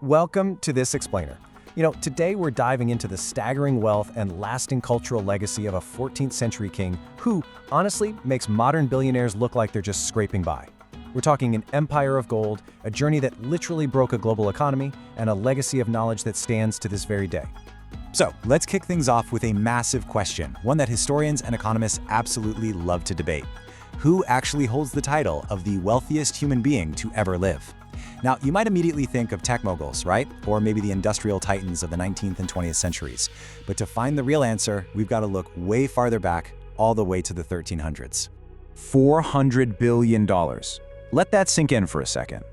Welcome to This Explainer. Today we're diving into the staggering wealth and lasting cultural legacy of a 14th century king who, honestly, makes modern billionaires look like they're just scraping by. We're talking an empire of gold, a journey that literally broke a global economy, and a legacy of knowledge that stands to this very day. So, let's kick things off with a massive question, one that historians and economists absolutely love to debate. Who actually holds the title of the wealthiest human being to ever live? Now, you might immediately think of tech moguls, right? Or maybe the industrial titans of the 19th and 20th centuries. But to find the real answer, we've got to look way farther back, all the way to the 1300s. $400 billion. Let that sink in for a second.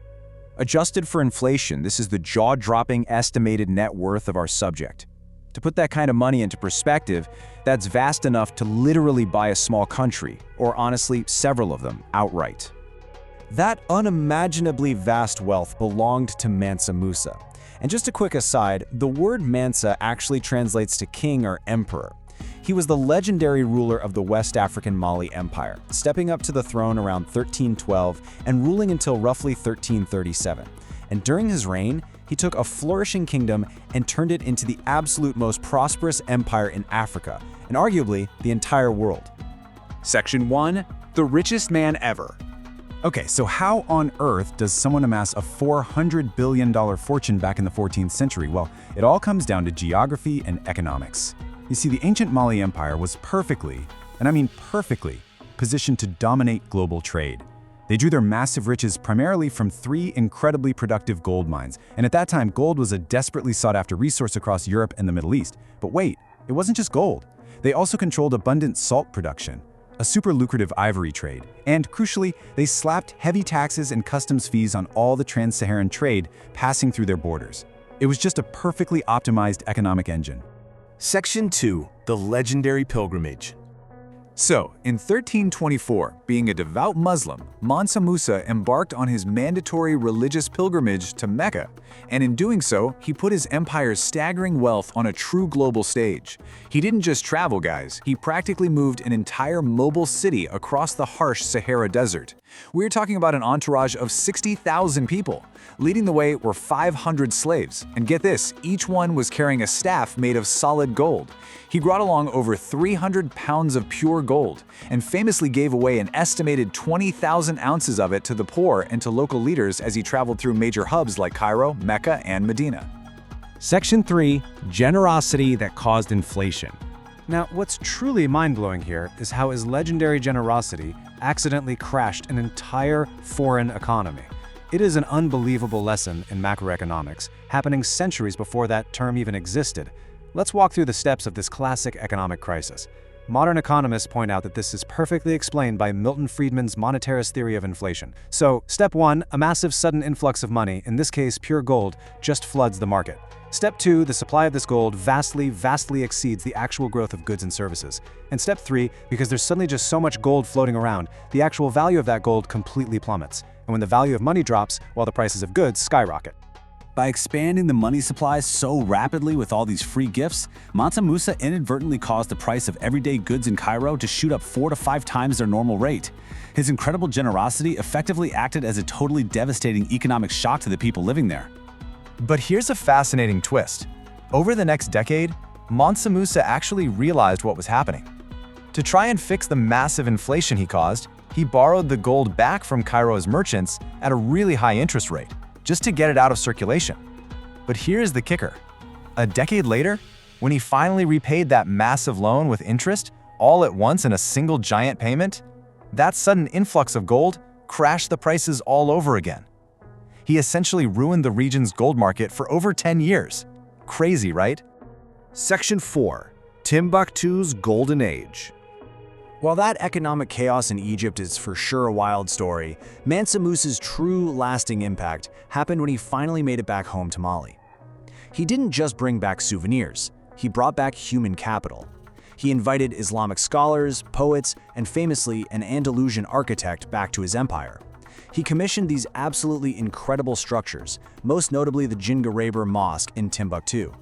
Adjusted for inflation, this is the jaw-dropping estimated net worth of our subject. To put that kind of money into perspective, that's vast enough to literally buy a small country, or honestly, several of them, outright. That unimaginably vast wealth belonged to Mansa Musa. And just a quick aside, the word Mansa actually translates to king or emperor. He was the legendary ruler of the West African Mali Empire, stepping up to the throne around 1312 and ruling until roughly 1337. And during his reign, he took a flourishing kingdom and turned it into the absolute most prosperous empire in Africa, and arguably the entire world. Section 1. The richest man ever. Okay, so how on earth does someone amass a $400 billion fortune back in the 14th century? Well, it all comes down to geography and economics. You see, the ancient Mali Empire was perfectly, and I mean perfectly, positioned to dominate global trade. They drew their massive riches primarily from three incredibly productive gold mines, and at that time, gold was a desperately sought-after resource across Europe and the Middle East. But wait, it wasn't just gold. They also controlled abundant salt production, a super lucrative ivory trade, and crucially, they slapped heavy taxes and customs fees on all the trans-Saharan trade passing through their borders. It was just a perfectly optimized economic engine. Section 2. The legendary pilgrimage. So, in 1324, being a devout Muslim, Mansa Musa embarked on his mandatory religious pilgrimage to Mecca, and in doing so, he put his empire's staggering wealth on a true global stage. He didn't just travel, guys, he practically moved an entire mobile city across the harsh Sahara Desert. We're talking about an entourage of 60,000 people. Leading the way were 500 slaves, and get this, each one was carrying a staff made of solid gold. He brought along over 300 pounds of pure gold, and famously gave away an estimated 20,000 ounces of it to the poor and to local leaders as he traveled through major hubs like Cairo, Mecca, and Medina. Section 3. Generosity that caused inflation. Now, what's truly mind-blowing here is how his legendary generosity accidentally crashed an entire foreign economy. It is an unbelievable lesson in macroeconomics, happening centuries before that term even existed. Let's walk through the steps of this classic economic crisis. Modern economists point out that this is perfectly explained by Milton Friedman's monetarist theory of inflation. So, step 1, a massive sudden influx of money, in this case pure gold, just floods the market. Step 2, the supply of this gold vastly exceeds the actual growth of goods and services. And step 3, because there's suddenly just so much gold floating around, the actual value of that gold completely plummets. And when the value of money drops, while the prices of goods skyrocket. By expanding the money supply so rapidly with all these free gifts, Mansa Musa inadvertently caused the price of everyday goods in Cairo to shoot up 4 to 5 times their normal rate. His incredible generosity effectively acted as a totally devastating economic shock to the people living there. But here's a fascinating twist. Over the next decade, Mansa Musa actually realized what was happening. To try and fix the massive inflation he caused, he borrowed the gold back from Cairo's merchants at a really high interest rate, just to get it out of circulation. But here's the kicker. A decade later, when he finally repaid that massive loan with interest, all at once in a single giant payment, that sudden influx of gold crashed the prices all over again. He essentially ruined the region's gold market for over 10 years. Crazy, right? Section 4. Timbuktu's Golden Age. While that economic chaos in Egypt is for sure a wild story, Mansa Musa's true lasting impact happened when he finally made it back home to Mali. He didn't just bring back souvenirs, he brought back human capital. He invited Islamic scholars, poets, and famously an Andalusian architect back to his empire. He commissioned these absolutely incredible structures, most notably the Djinguereber Mosque in Timbuktu.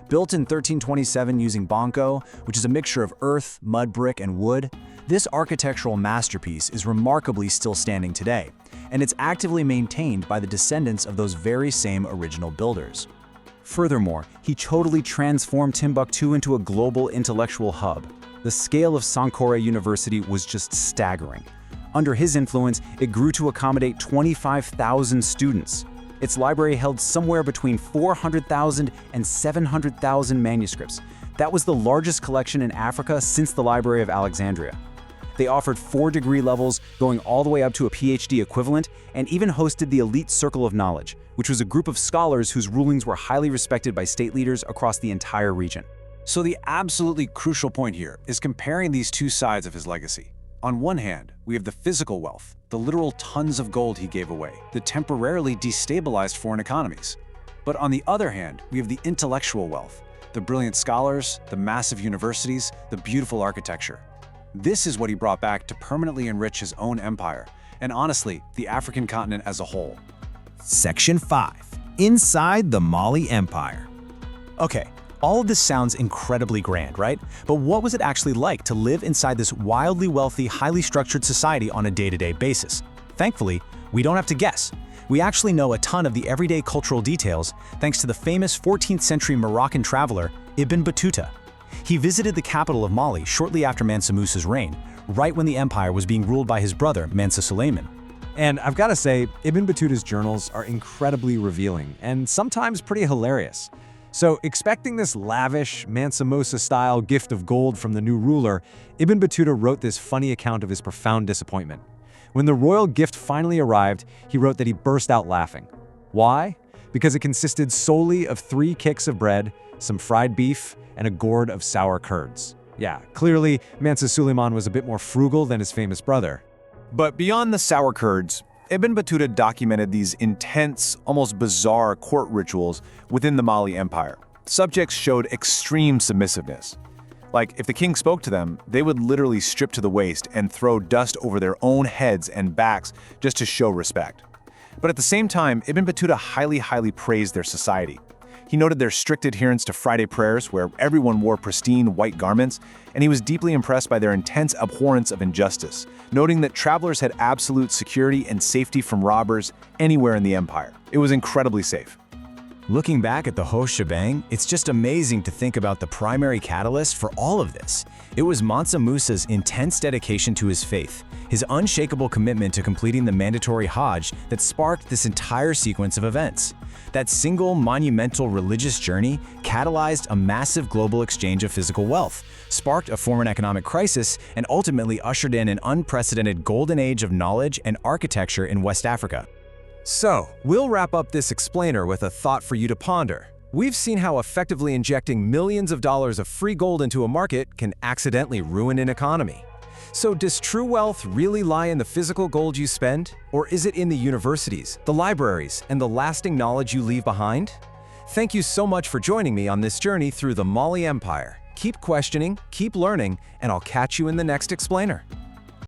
Built in 1327 using bonko, which is a mixture of earth, mud brick, and wood, this architectural masterpiece is remarkably still standing today, and it's actively maintained by the descendants of those very same original builders. Furthermore, he totally transformed Timbuktu into a global intellectual hub. The scale of Sankore University was just staggering. Under his influence, it grew to accommodate 25,000 students. Its library held somewhere between 400,000 and 700,000 manuscripts. That was the largest collection in Africa since the Library of Alexandria. They offered 4 degree levels, going all the way up to a PhD equivalent, and even hosted the Elite Circle of Knowledge, which was a group of scholars whose rulings were highly respected by state leaders across the entire region. So the absolutely crucial point here is comparing these two sides of his legacy. On one hand, we have the physical wealth, the literal tons of gold he gave away, that temporarily destabilized foreign economies. But on the other hand, we have the intellectual wealth, the brilliant scholars, the massive universities, the beautiful architecture. This is what he brought back to permanently enrich his own empire, and honestly, the African continent as a whole. Section 5. Inside the Mali Empire. Okay, all of this sounds incredibly grand, right? But what was it actually like to live inside this wildly wealthy, highly structured society on a day-to-day basis? Thankfully, we don't have to guess. We actually know a ton of the everyday cultural details thanks to the famous 14th century Moroccan traveler Ibn Battuta. He visited the capital of Mali shortly after Mansa Musa's reign, right when the empire was being ruled by his brother Mansa Suleiman. And I've got to say, Ibn Battuta's journals are incredibly revealing and sometimes pretty hilarious. So expecting this lavish, Mansa Musa-style gift of gold from the new ruler, Ibn Battuta wrote this funny account of his profound disappointment. When the royal gift finally arrived, he wrote that he burst out laughing. Why? Because it consisted solely of 3 cakes of bread, some fried beef, and a gourd of sour curds. Yeah, clearly, Mansa Suleiman was a bit more frugal than his famous brother. But beyond the sour curds, Ibn Battuta documented these intense, almost bizarre court rituals within the Mali Empire. Subjects showed extreme submissiveness. Like, if the king spoke to them, they would literally strip to the waist and throw dust over their own heads and backs just to show respect. But at the same time, Ibn Battuta highly praised their society. He noted their strict adherence to Friday prayers, where everyone wore pristine white garments, and he was deeply impressed by their intense abhorrence of injustice, noting that travelers had absolute security and safety from robbers anywhere in the empire. It was incredibly safe. Looking back at the whole shebang, it's just amazing to think about the primary catalyst for all of this. It was Mansa Musa's intense dedication to his faith, his unshakable commitment to completing the mandatory Hajj that sparked this entire sequence of events. That single monumental religious journey catalyzed a massive global exchange of physical wealth, sparked a foreign economic crisis, and ultimately ushered in an unprecedented golden age of knowledge and architecture in West Africa. So, we'll wrap up this explainer with a thought for you to ponder. We've seen how effectively injecting millions of dollars of free gold into a market can accidentally ruin an economy. So does true wealth really lie in the physical gold you spend? Or is it in the universities, the libraries, and the lasting knowledge you leave behind? Thank you so much for joining me on this journey through the Mali Empire. Keep questioning, keep learning, and I'll catch you in the next explainer.